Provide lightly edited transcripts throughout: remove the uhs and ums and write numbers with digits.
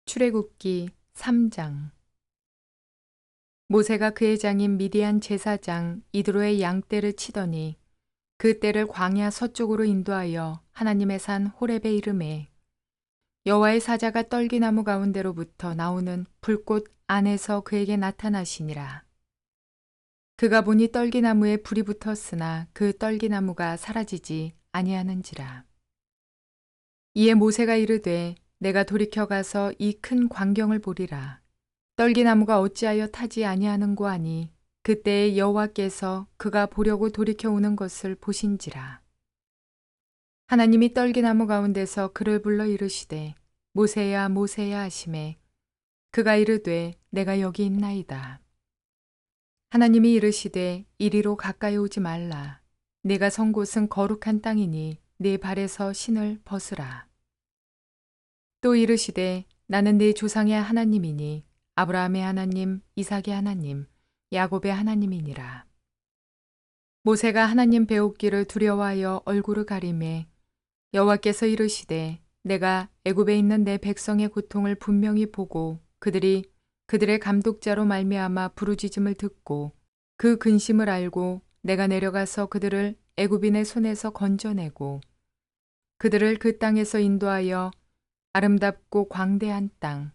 출애굽기 3장. 모세가 그의 장인 미디안 제사장 이드로의 양떼를 치더니 그 떼를 광야 서쪽으로 인도하여 하나님의 산 호렙에 이르매 여호와의 사자가 떨기나무 가운데로부터 나오는 불꽃 안에서 그에게 나타나시니라. 그가 보니 떨기나무에 불이 붙었으나 그 떨기나무가 사라지지 아니하는지라. 이에 모세가 이르되 내가 돌이켜 가서 이 큰 광경을 보리라. 떨기나무가 어찌하여 타지 아니하는고 하니 그때에 여호와께서 그가 보려고 돌이켜 오는 것을 보신지라. 하나님이 떨기나무 가운데서 그를 불러 이르시되 모세야 모세야 하시매 그가 이르되 내가 여기 있나이다. 하나님이 이르시되 이리로 가까이 오지 말라. 네가 선 곳은 거룩한 땅이니 네 발에서 신을 벗으라. 또 이르시되 나는 네 조상의 하나님이니 아브라함의 하나님, 이삭의 하나님, 야곱의 하나님이니라. 모세가 하나님 배우기를 두려워하여 얼굴을 가리매 여호와께서 이르시되 내가 애굽에 있는 내 백성의 고통을 분명히 보고 그들이 그들의 감독자로 말미암아 부르짖음을 듣고 그 근심을 알고 내가 내려가서 그들을 애굽인의 손에서 건져내고 그들을 그 땅에서 인도하여 아름답고 광대한 땅,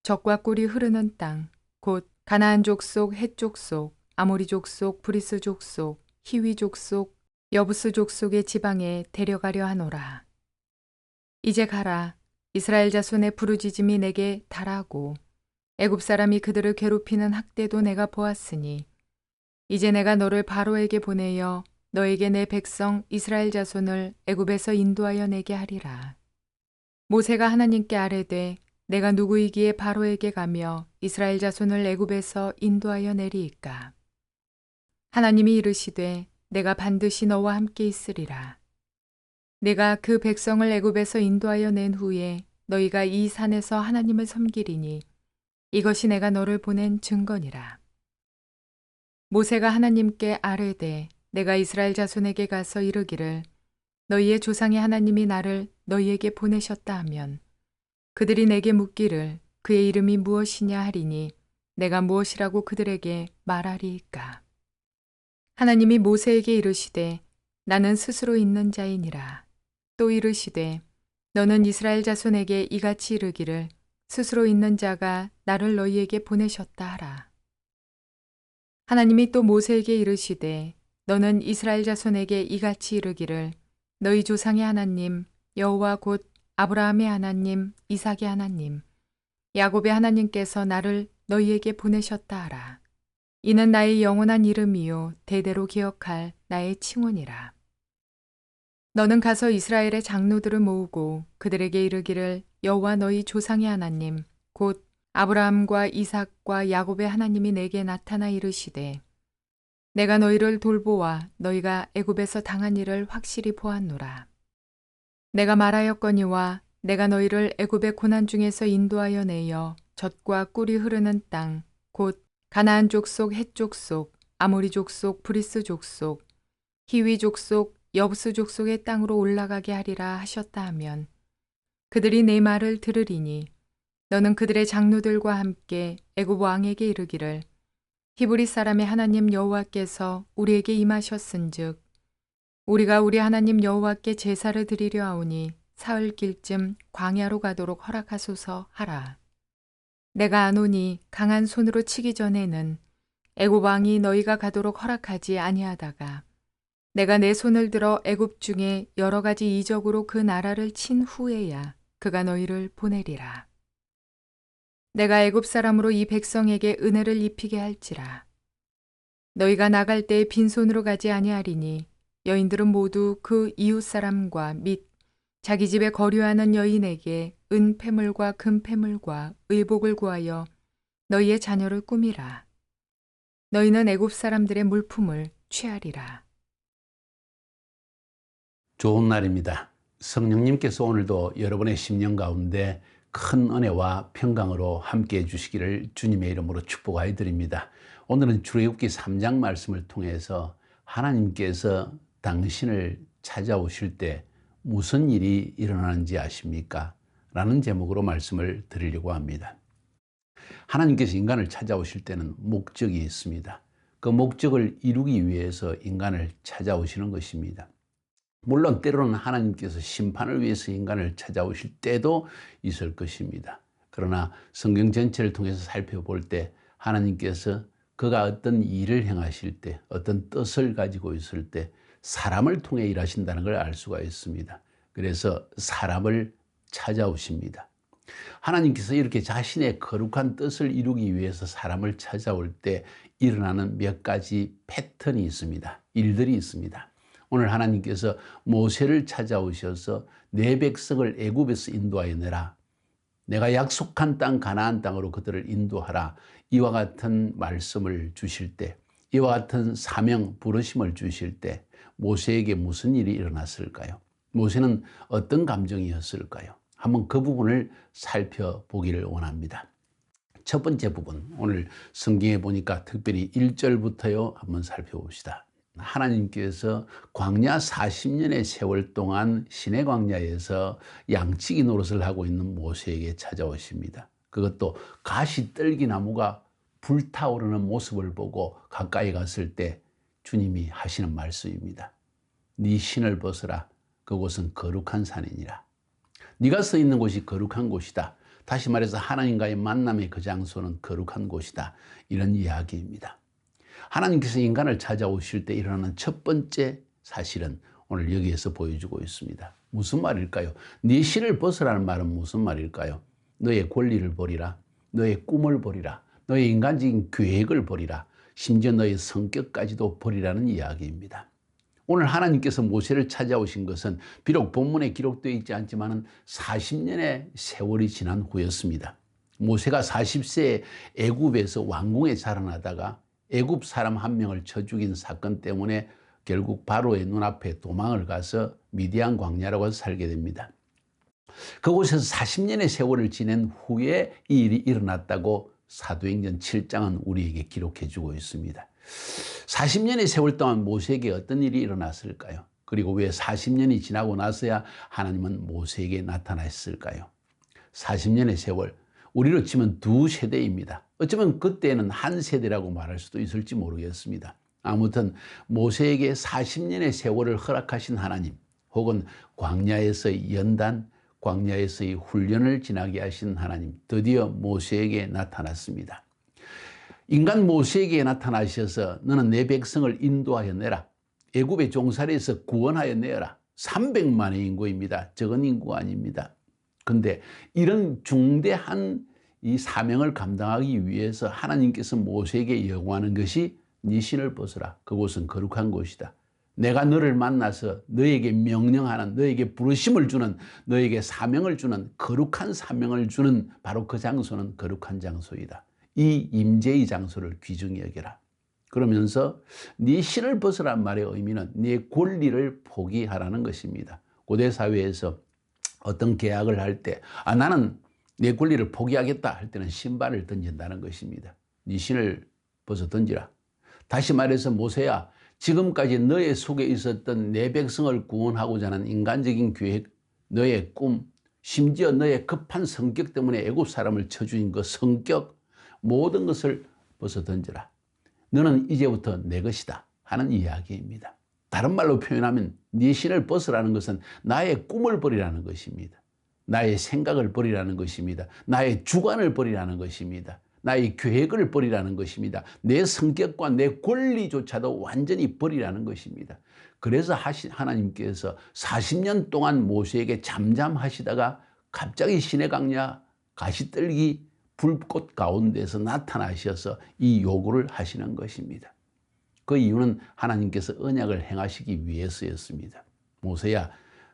젖과 꿀이 흐르는 땅, 곧 가나안 족속, 헷 족속, 아모리 족속, 브리스 족속, 히위 족속, 여부스 족속의 지방에 데려가려 하노라. 이제 가라. 이스라엘 자손의 부르짖음이 내게 달하고 애굽 사람이 그들을 괴롭히는 학대도 내가 보았으니 이제 내가 너를 바로에게 보내어 너에게 내 백성 이스라엘 자손을 애굽에서 인도하여 내게 하리라. 모세가 하나님께 아뢰되 내가 누구이기에 바로에게 가며 이스라엘 자손을 애굽에서 인도하여 내리이까. 하나님이 이르시되 내가 반드시 너와 함께 있으리라. 내가 그 백성을 애굽에서 인도하여 낸 후에 너희가 이 산에서 하나님을 섬기리니 이것이 내가 너를 보낸 증거니라. 모세가 하나님께 아뢰되 내가 이스라엘 자손에게 가서 이르기를 너희의 조상의 하나님이 나를 너희에게 보내셨다 하면 그들이 내게 묻기를 그의 이름이 무엇이냐 하리니 내가 무엇이라고 그들에게 말하리이까. 하나님이 모세에게 이르시되 나는 스스로 있는 자이니라. 또 이르시되 너는 이스라엘 자손에게 이같이 이르기를 스스로 있는 자가 나를 너희에게 보내셨다 하라. 하나님이 또 모세에게 이르시되 너는 이스라엘 자손에게 이같이 이르기를 너희 조상의 하나님 여호와 곧 아브라함의 하나님, 이삭의 하나님, 야곱의 하나님께서 나를 너희에게 보내셨다 하라. 이는 나의 영원한 이름이요 대대로 기억할 나의 칭호니라. 너는 가서 이스라엘의 장로들을 모으고 그들에게 이르기를 여호와 너희 조상의 하나님, 곧 아브라함과 이삭과 야곱의 하나님이 내게 나타나 이르시되 내가 너희를 돌보아 너희가 애굽에서 당한 일을 확실히 보았노라. 내가 말하였거니와 내가 너희를 애굽의 고난 중에서 인도하여 내어 젖과 꿀이 흐르는 땅, 곧 가나안 족속, 헷 족속, 아모리 족속, 브리스 족속, 히위 족속, 여부스 족속의 땅으로 올라가게 하리라 하셨다 하면 그들이 내 말을 들으리니 너는 그들의 장로들과 함께 애굽 왕에게 이르기를 히브리 사람의 하나님 여호와께서 우리에게 임하셨은즉 우리가 우리 하나님 여호와께 제사를 드리려 하오니 사흘길쯤 광야로 가도록 허락하소서 하라. 내가 아노니 강한 손으로 치기 전에는 애굽 왕이 너희가 가도록 허락하지 아니하다가 내가 내 손을 들어 애굽 중에 여러 가지 이적으로 그 나라를 친 후에야 그가 너희를 보내리라. 내가 애굽 사람으로 이 백성에게 은혜를 입히게 할지라. 너희가 나갈 때에 빈손으로 가지 아니하리니 여인들은 모두 그 이웃 사람과 및 자기 집에 거류하는 여인에게 은폐물과 금폐물과 의복을 구하여 너희의 자녀를 꾸미라. 너희는 애굽 사람들의 물품을 취하리라. 좋은 날입니다. 성령님께서 오늘도 여러분의 심령 가운데 큰 은혜와 평강으로 함께 해주시기를 주님의 이름으로 축복하여 드립니다. 오늘은 출애굽기 3장 말씀을 통해서 하나님께서 당신을 찾아오실 때 무슨 일이 일어나는지 아십니까? 라는 제목으로 말씀을 드리려고 합니다. 하나님께서 인간을 찾아오실 때는 목적이 있습니다. 그 목적을 이루기 위해서 인간을 찾아오시는 것입니다. 물론 때로는 하나님께서 심판을 위해서 인간을 찾아오실 때도 있을 것입니다. 그러나 성경 전체를 통해서 살펴볼 때 하나님께서 그가 어떤 일을 행하실 때, 어떤 뜻을 가지고 있을 때 사람을 통해 일하신다는 걸 알 수가 있습니다. 그래서 사람을 찾아오십니다. 하나님께서 이렇게 자신의 거룩한 뜻을 이루기 위해서 사람을 찾아올 때 일어나는 몇 가지 패턴이 있습니다. 일들이 있습니다. 오늘 하나님께서 모세를 찾아오셔서 내 백성을 애굽에서 인도하여 내라. 내가 약속한 땅 가나안 땅으로 그들을 인도하라. 이와 같은 말씀을 주실 때, 이와 같은 사명 부르심을 주실 때 모세에게 무슨 일이 일어났을까요? 모세는 어떤 감정이었을까요? 한번 그 부분을 살펴보기를 원합니다. 첫 번째 부분, 오늘 성경에 보니까 특별히 1절부터요 한번 살펴봅시다. 하나님께서 광야 40년의 세월 동안 시내 광야에서 양치기 노릇을 하고 있는 모세에게 찾아오십니다. 그것도 가시떨기나무가 불타오르는 모습을 보고 가까이 갔을 때 주님이 하시는 말씀입니다. 네 신을 벗어라. 그곳은 거룩한 산이니라. 네가 서 있는 곳이 거룩한 곳이다. 다시 말해서 하나님과의 만남의 그 장소는 거룩한 곳이다. 이런 이야기입니다. 하나님께서 인간을 찾아오실 때 일어나는 첫 번째 사실은 오늘 여기에서 보여주고 있습니다. 무슨 말일까요? 네 신을 벗으라는 말은 무슨 말일까요? 너의 권리를 버리라. 너의 꿈을 버리라. 너의 인간적인 계획을 버리라. 심지어 너의 성격까지도 버리라는 이야기입니다. 오늘 하나님께서 모세를 찾아오신 것은 비록 본문에 기록되어 있지 않지만 40년의 세월이 지난 후였습니다. 모세가 40세에 애굽에서 왕궁에 자라나다가 애굽 사람 한 명을 쳐 죽인 사건 때문에 결국 바로의 눈앞에 도망을 가서 미디안 광야라고 살게 됩니다. 그곳에서 40년의 세월을 지낸 후에 이 일이 일어났다고 사도행전 7장은 우리에게 기록해 주고 있습니다. 40년의 세월 동안 모세에게 어떤 일이 일어났을까요? 그리고 왜 40년이 지나고 나서야 하나님은 모세에게 나타났을까요? 40년의 세월, 우리로 치면 두 세대입니다. 어쩌면 그때는 한 세대라고 말할 수도 있을지 모르겠습니다. 아무튼 모세에게 40년의 세월을 허락하신 하나님, 혹은 광야에서의 연단, 광야에서의 훈련을 지나게 하신 하나님, 드디어 모세에게 나타났습니다. 인간 모세에게 나타나셔서 너는 내 백성을 인도하여 내라. 애굽의 종살이에서 구원하여 내라. 300만의 인구입니다. 적은 인구가 아닙니다. 그런데 이런 중대한 이 사명을 감당하기 위해서 하나님께서 모세에게 요구하는 것이 네 신을 벗어라. 그곳은 거룩한 곳이다. 내가 너를 만나서 너에게 명령하는, 너에게 부르심을 주는, 너에게 사명을 주는, 거룩한 사명을 주는 바로 그 장소는 거룩한 장소이다. 이 임재의 장소를 귀중히 여겨라. 그러면서 네 신을 벗으란 말의 의미는 네 권리를 포기하라는 것입니다. 고대 사회에서 어떤 계약을 할 때 나는 내 권리를 포기하겠다 할 때는 신발을 던진다는 것입니다. 네 신을 벗어 던지라. 다시 말해서 모세야, 지금까지 너의 속에 있었던 내 백성을 구원하고자 하는 인간적인 계획, 너의 꿈, 심지어 너의 급한 성격 때문에 애굽 사람을 쳐죽인 그 성격, 모든 것을 벗어 던져라. 너는 이제부터 내 것이다 하는 이야기입니다. 다른 말로 표현하면 네 신을 벗으라는 것은 나의 꿈을 버리라는 것입니다. 나의 생각을 버리라는 것입니다. 나의 주관을 버리라는 것입니다. 나의 계획을 버리라는 것입니다. 내 성격과 내 권리조차도 완전히 버리라는 것입니다. 그래서 하나님께서 40년 동안 모세에게 잠잠하시다가 갑자기 시내 광야 가시떨기 불꽃 가운데서 나타나셔서 이 요구를 하시는 것입니다. 그 이유는 하나님께서 언약을 행하시기 위해서였습니다. 모세야,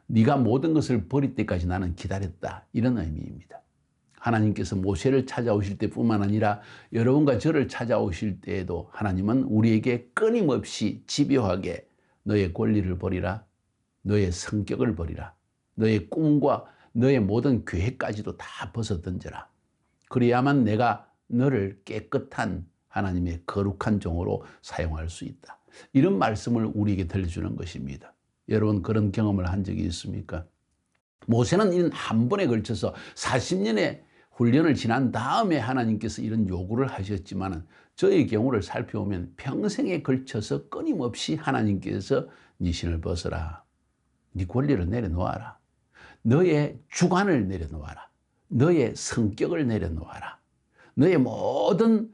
네가 모든 것을 버릴 때까지 나는 기다렸다. 이런 의미입니다. 하나님께서 모세를 찾아오실 때뿐만 아니라 여러분과 저를 찾아오실 때에도 하나님은 우리에게 끊임없이 집요하게 너의 권리를 버리라. 너의 성격을 버리라. 너의 꿈과 너의 모든 계획까지도 다 벗어 던져라. 그래야만 내가 너를 깨끗한 하나님의 거룩한 종으로 사용할 수 있다. 이런 말씀을 우리에게 들려주는 것입니다. 여러분 그런 경험을 한 적이 있습니까? 모세는 이런 한 번에 걸쳐서 40년의 훈련을 지난 다음에 하나님께서 이런 요구를 하셨지만 저의 경우를 살펴보면 평생에 걸쳐서 끊임없이 하나님께서 네 신을 벗어라. 네 권리를 내려놓아라. 너의 주관을 내려놓아라. 너의 성격을 내려놓아라. 너의 모든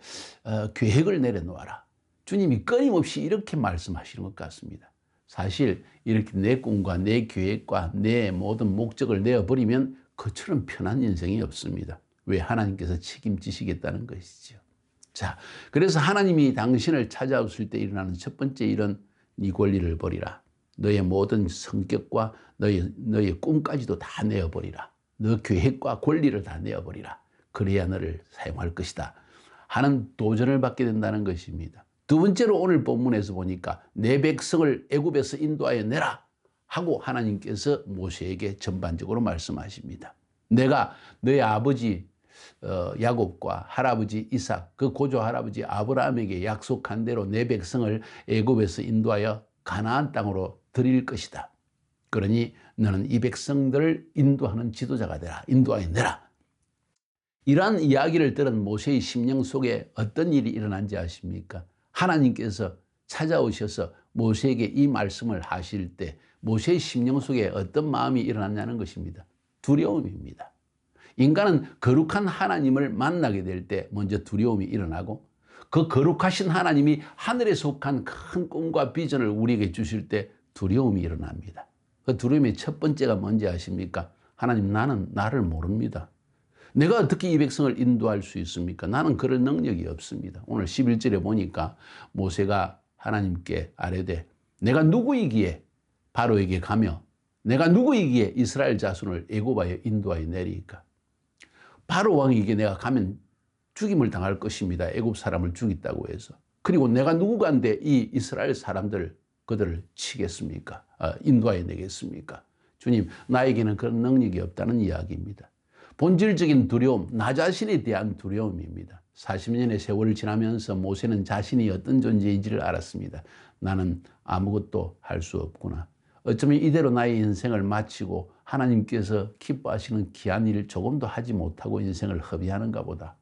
계획을 내려놓아라. 주님이 끊임없이 이렇게 말씀하시는 것 같습니다. 사실 이렇게 내 꿈과 내 계획과 내 모든 목적을 내어버리면 그처럼 편한 인생이 없습니다. 왜? 하나님께서 책임지시겠다는 것이죠. 자, 그래서 하나님이 당신을 찾아오실 때 일어나는 첫 번째 일은 네 권리를 버리라. 너의 모든 성격과 너의 꿈까지도 다 내어버리라. 너 계획과 권리를 다 내어버리라. 그래야 너를 사용할 것이다 하는 도전을 받게 된다는 것입니다. 두 번째로 오늘 본문에서 보니까 내 백성을 애굽에서 인도하여 내라 하고 하나님께서 모세에게 전반적으로 말씀하십니다. 내가 너의 아버지 야곱과 할아버지 이삭, 그 고조 할아버지 아브라함에게 약속한 대로 내 백성을 애굽에서 인도하여 가나안 땅으로 드릴 것이다. 그러니 너는 이 백성들을 인도하는 지도자가 되라. 인도하여 내라. 이러한 이야기를 들은 모세의 심령 속에 어떤 일이 일어난지 아십니까? 하나님께서 찾아오셔서 모세에게 이 말씀을 하실 때 모세의 심령 속에 어떤 마음이 일어났냐는 것입니다. 두려움입니다. 인간은 거룩한 하나님을 만나게 될 때 먼저 두려움이 일어나고 그 거룩하신 하나님이 하늘에 속한 큰 꿈과 비전을 우리에게 주실 때 두려움이 일어납니다. 그 두려움의 첫 번째가 뭔지 아십니까? 하나님, 나는 나를 모릅니다. 내가 어떻게 이 백성을 인도할 수 있습니까? 나는 그럴 능력이 없습니다. 오늘 11절에 보니까 모세가 하나님께 아뢰되 내가 누구이기에 바로에게 가며 내가 누구이기에 이스라엘 자손을 애굽하여 인도하여 내리까? 바로 왕에게 내가 가면 죽임을 당할 것입니다. 애굽 사람을 죽였다고 해서. 그리고 내가 누구간데 이 이스라엘 사람들 그들을 치겠습니까? 인도하여 내겠습니까? 주님, 나에게는 그런 능력이 없다는 이야기입니다. 본질적인 두려움, 나 자신에 대한 두려움입니다. 40년의 세월을 지나면서 모세는 자신이 어떤 존재인지를 알았습니다. 나는 아무것도 할 수 없구나. 어쩌면 이대로 나의 인생을 마치고 하나님께서 기뻐하시는 귀한 일을 조금도 하지 못하고 인생을 허비하는가 보다.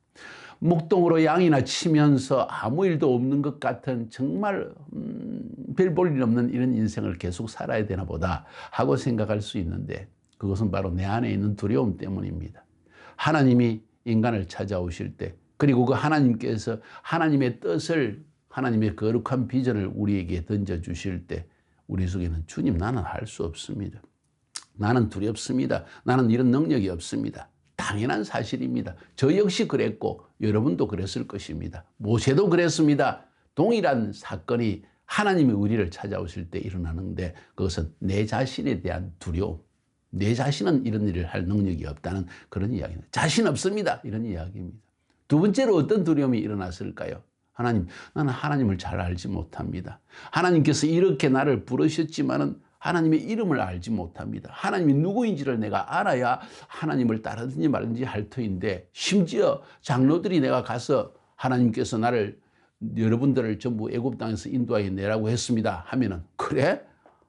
목동으로 양이나 치면서 아무 일도 없는 것 같은 정말 별 볼 일 없는 이런 인생을 계속 살아야 되나 보다 하고 생각할 수 있는데 그것은 바로 내 안에 있는 두려움 때문입니다. 하나님이 인간을 찾아오실 때 그리고 그 하나님께서 하나님의 뜻을 하나님의 거룩한 비전을 우리에게 던져주실 때 우리 속에는 주님, 나는 할 수 없습니다. 나는 두렵습니다. 나는 이런 능력이 없습니다. 당연한 사실입니다. 저 역시 그랬고 여러분도 그랬을 것입니다. 모세도 그랬습니다. 동일한 사건이 하나님이 우리를 찾아오실 때 일어나는데 그것은 내 자신에 대한 두려움. 내 자신은 이런 일을 할 능력이 없다는 그런 이야기입니다. 자신 없습니다. 이런 이야기입니다. 두 번째로 어떤 두려움이 일어났을까요? 하나님, 나는 하나님을 잘 알지 못합니다. 하나님께서 이렇게 나를 부르셨지만은 하나님의 이름을 알지 못합니다. 하나님이 누구인지를 내가 알아야 하나님을 따르든지 말든지 할 터인데 심지어 장로들이 내가 가서 하나님께서 나를 여러분들을 전부 애굽 땅에서 인도하여 내라고 했습니다 하면은 그래?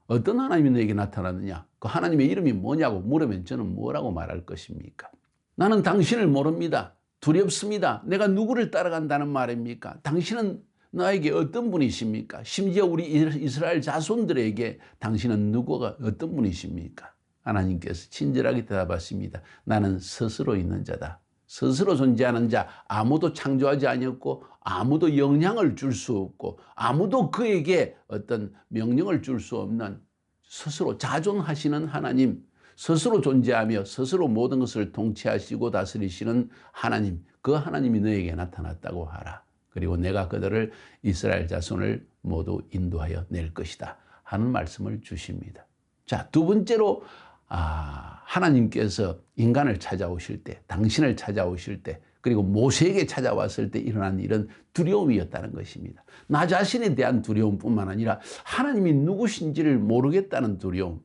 어떤 하나님이 너에게 나타났느냐? 그 하나님의 이름이 뭐냐고 물으면 저는 뭐라고 말할 것입니까? 나는 당신을 모릅니다. 두렵습니다. 내가 누구를 따라간다는 말입니까? 당신은 나에게 어떤 분이십니까? 심지어 우리 이스라엘 자손들에게 당신은 누구가 어떤 분이십니까? 하나님께서 친절하게 대답하십니다. 나는 스스로 있는 자다. 스스로 존재하는 자, 아무도 창조하지 아니었고 아무도 영향을 줄 수 없고 아무도 그에게 어떤 명령을 줄 수 없는 스스로 자존하시는 하나님, 스스로 존재하며 스스로 모든 것을 통치하시고 다스리시는 하나님, 그 하나님이 너에게 나타났다고 하라. 그리고 내가 그들을 이스라엘 자손을 모두 인도하여 낼 것이다 하는 말씀을 주십니다. 자, 두 번째로 하나님께서 인간을 찾아오실 때, 당신을 찾아오실 때, 그리고 모세에게 찾아왔을 때 일어난 일은 두려움이었다는 것입니다. 나 자신에 대한 두려움뿐만 아니라 하나님이 누구신지를 모르겠다는 두려움,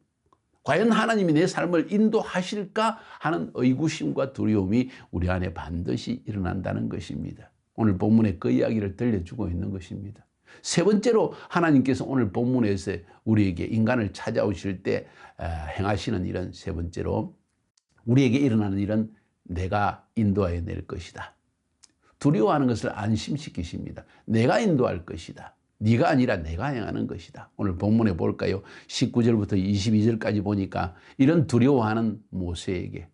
과연 하나님이 내 삶을 인도하실까 하는 의구심과 두려움이 우리 안에 반드시 일어난다는 것입니다. 오늘 본문에 그 이야기를 들려주고 있는 것입니다. 세 번째로 하나님께서 오늘 본문에서 우리에게 인간을 찾아오실 때 행하시는 일은 세 번째로 우리에게 일어나는 일은 내가 인도하여 낼 것이다. 두려워하는 것을 안심시키십니다. 내가 인도할 것이다. 네가 아니라 내가 행하는 것이다. 오늘 본문에 볼까요? 19절부터 22절까지 보니까 이런 두려워하는 모세에게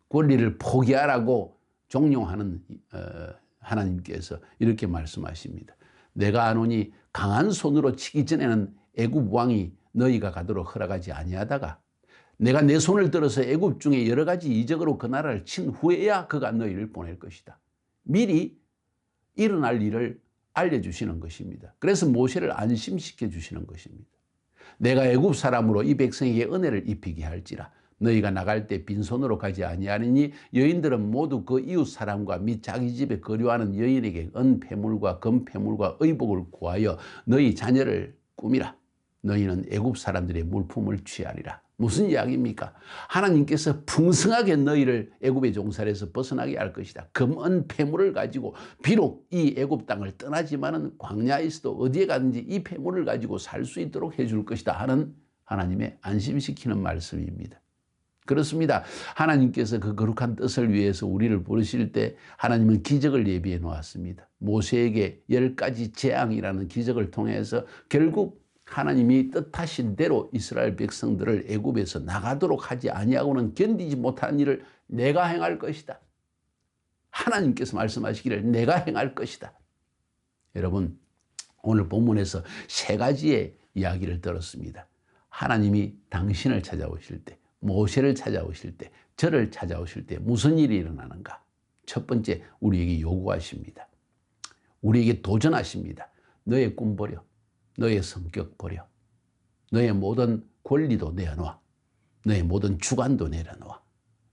권리를 포기하라고 종용하는 하나님께서 이렇게 말씀하십니다. 내가 아노니 강한 손으로 치기 전에는 애굽 왕이 너희가 가도록 허락하지 아니하다가 내가 내 손을 들어서 애굽 중에 여러 가지 이적으로 그 나라를 친 후에야 그가 너희를 보낼 것이다. 미리 일어날 일을 알려주시는 것입니다. 그래서 모세를 안심시켜 주시는 것입니다. 내가 애굽 사람으로 이 백성에게 은혜를 입히게 할지라 너희가 나갈 때 빈손으로 가지 아니하리니 여인들은 모두 그 이웃 사람과 및 자기 집에 거류하는 여인에게 은폐물과 금폐물과 의복을 구하여 너희 자녀를 꾸미라. 너희는 애굽 사람들의 물품을 취하리라. 무슨 이야기입니까? 하나님께서 풍성하게 너희를 애굽의 종살에서 벗어나게 할 것이다. 금은 폐물을 가지고 비록 이 애굽 땅을 떠나지만은 광야에서도 어디에 가든지 이 폐물을 가지고 살 수 있도록 해줄 것이다 하는 하나님의 안심시키는 말씀입니다. 그렇습니다. 하나님께서 그 거룩한 뜻을 위해서 우리를 부르실 때 하나님은 기적을 예비해 놓았습니다. 모세에게 10가지 재앙이라는 기적을 통해서 결국 하나님이 뜻하신 대로 이스라엘 백성들을 애굽에서 나가도록 하지 아니하고는 견디지 못하는 일을 내가 행할 것이다. 하나님께서 말씀하시기를 내가 행할 것이다. 여러분, 오늘 본문에서 3가지의 이야기를 들었습니다. 하나님이 당신을 찾아오실 때, 모세를 찾아오실 때, 저를 찾아오실 때 무슨 일이 일어나는가? 첫 번째, 우리에게 요구하십니다. 우리에게 도전하십니다. 너의 꿈 버려. 너의 성격 버려. 너의 모든 권리도 내려놓아. 너의 모든 주관도 내려놓아.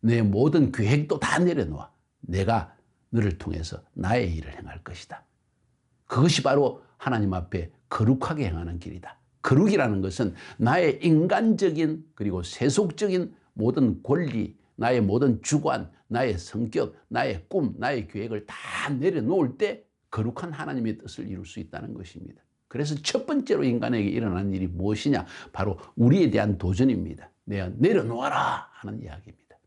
너의 모든 계획도 다 내려놓아. 내가 너를 통해서 나의 일을 행할 것이다. 그것이 바로 하나님 앞에 거룩하게 행하는 길이다. 거룩이라는 것은 나의 인간적인 그리고 세속적인 모든 권리, 나의 모든 주관, 나의 성격, 나의 꿈, 나의 계획을 다 내려놓을 때 거룩한 하나님의 뜻을 이룰 수 있다는 것입니다. 그래서 첫 번째로 인간에게 일어나는 일이 무엇이냐? 바로 우리에 대한 도전입니다. 내가 내려놓아라 하는 이야기입니다.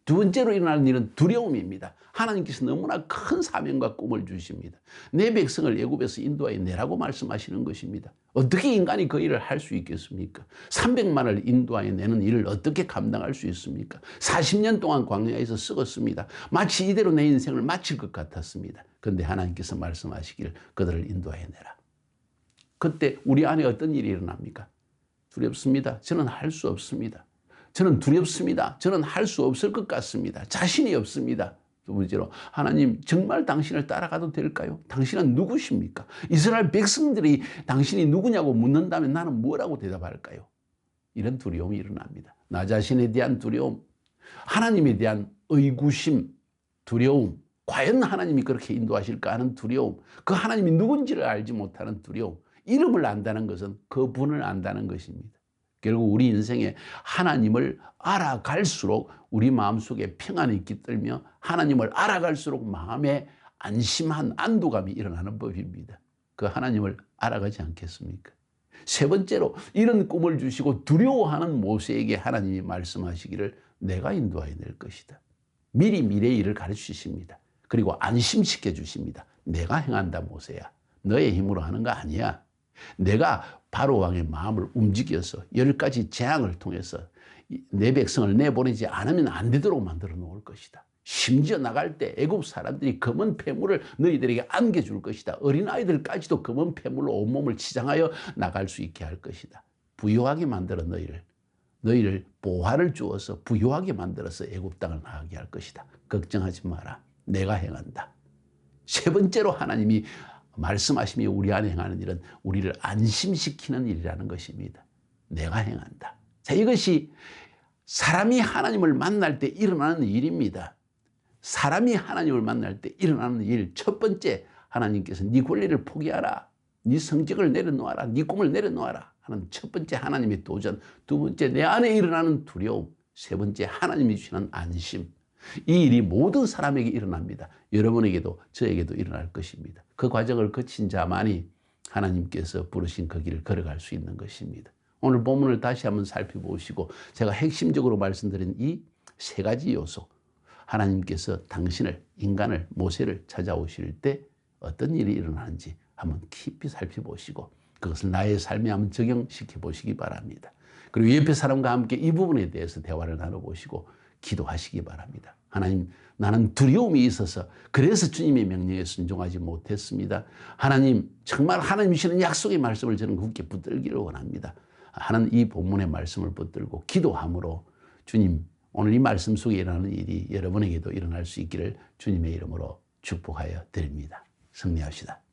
두 번째로 일어나는 일은 두려움입니다. 하나님께서 너무나 큰 사명과 꿈을 주십니다. 내 백성을 애굽에서 인도하여 내라고 말씀하시는 것입니다. 어떻게 인간이 그 일을 할 수 있겠습니까? 300만을 인도하여 내는 일을 어떻게 감당할 수 있습니까? 40년 동안 광야에서 썩었습니다. 마치 이대로 내 인생을 마칠 것 같았습니다. 그런데 하나님께서 말씀하시기를 그들을 인도하여 내라. 그때 우리 안에 어떤 일이 일어납니까? 두렵습니다. 저는 할 수 없습니다. 저는 두렵습니다. 저는 할 수 없을 것 같습니다. 자신이 없습니다. 두 번째로, 하나님 정말 당신을 따라가도 될까요? 당신은 누구십니까? 이스라엘 백성들이 당신이 누구냐고 묻는다면 나는 뭐라고 대답할까요? 이런 두려움이 일어납니다. 나 자신에 대한 두려움, 하나님에 대한 의구심, 두려움, 과연 하나님이 그렇게 인도하실까 하는 두려움, 그 하나님이 누군지를 알지 못하는 두려움, 이름을 안다는 것은 그분을 안다는 것입니다. 결국 우리 인생에 하나님을 알아갈수록 우리 마음속에 평안이 깃들며 하나님을 알아갈수록 마음에 안심한 안도감이 일어나는 법입니다. 그 하나님을 알아가지 않겠습니까? 세 번째로, 이런 꿈을 주시고 두려워하는 모세에게 하나님이 말씀하시기를 내가 인도하여 낼 것이다. 미리 미래의 일을 가르치십니다. 그리고 안심시켜 주십니다. 내가 행한다 모세야. 너의 힘으로 하는 거 아니야. 내가 바로 왕의 마음을 움직여서 10가지 재앙을 통해서 내 백성을 내보내지 않으면 안 되도록 만들어 놓을 것이다. 심지어 나갈 때 애굽 사람들이 검은 폐물을 너희들에게 안겨줄 것이다. 어린아이들까지도 검은 폐물로 온몸을 치장하여 나갈 수 있게 할 것이다. 부유하게 만들어 너희를 보화를 주어서 부유하게 만들어서 애굽 땅을 나가게 할 것이다. 걱정하지 마라. 내가 행한다. 세 번째로 하나님이 말씀하시며 우리 안에 행하는 일은 우리를 안심시키는 일이라는 것입니다. 내가 행한다. 자, 이것이 사람이 하나님을 만날 때 일어나는 일입니다. 사람이 하나님을 만날 때 일어나는 일, 첫 번째, 하나님께서 네 권리를 포기하라. 네 성적을 내려놓아라. 네 꿈을 내려놓아라 하는 첫 번째 하나님의 도전. 두 번째, 내 안에 일어나는 두려움. 세 번째, 하나님이 주시는 안심. 이 일이 모든 사람에게 일어납니다. 여러분에게도 저에게도 일어날 것입니다. 그 과정을 거친 자만이 하나님께서 부르신 그 길을 걸어갈 수 있는 것입니다. 오늘 본문을 다시 한번 살펴보시고 제가 핵심적으로 말씀드린 이 세 가지 요소. 하나님께서 당신을, 인간을, 모세를 찾아오실 때 어떤 일이 일어나는지 한번 깊이 살펴보시고 그것을 나의 삶에 한번 적용시켜 보시기 바랍니다. 그리고 옆에 사람과 함께 이 부분에 대해서 대화를 나눠보시고 기도하시기 바랍니다. 하나님, 나는 두려움이 있어서 그래서 주님의 명령에 순종하지 못했습니다. 하나님, 정말 하나님 주시는 약속의 말씀을 저는 굳게 붙들기를 원합니다. 하는 이 본문의 말씀을 붙들고 기도함으로 주님, 오늘 이 말씀 속에 일어나는 일이 여러분에게도 일어날 수 있기를 주님의 이름으로 축복하여 드립니다. 승리합시다.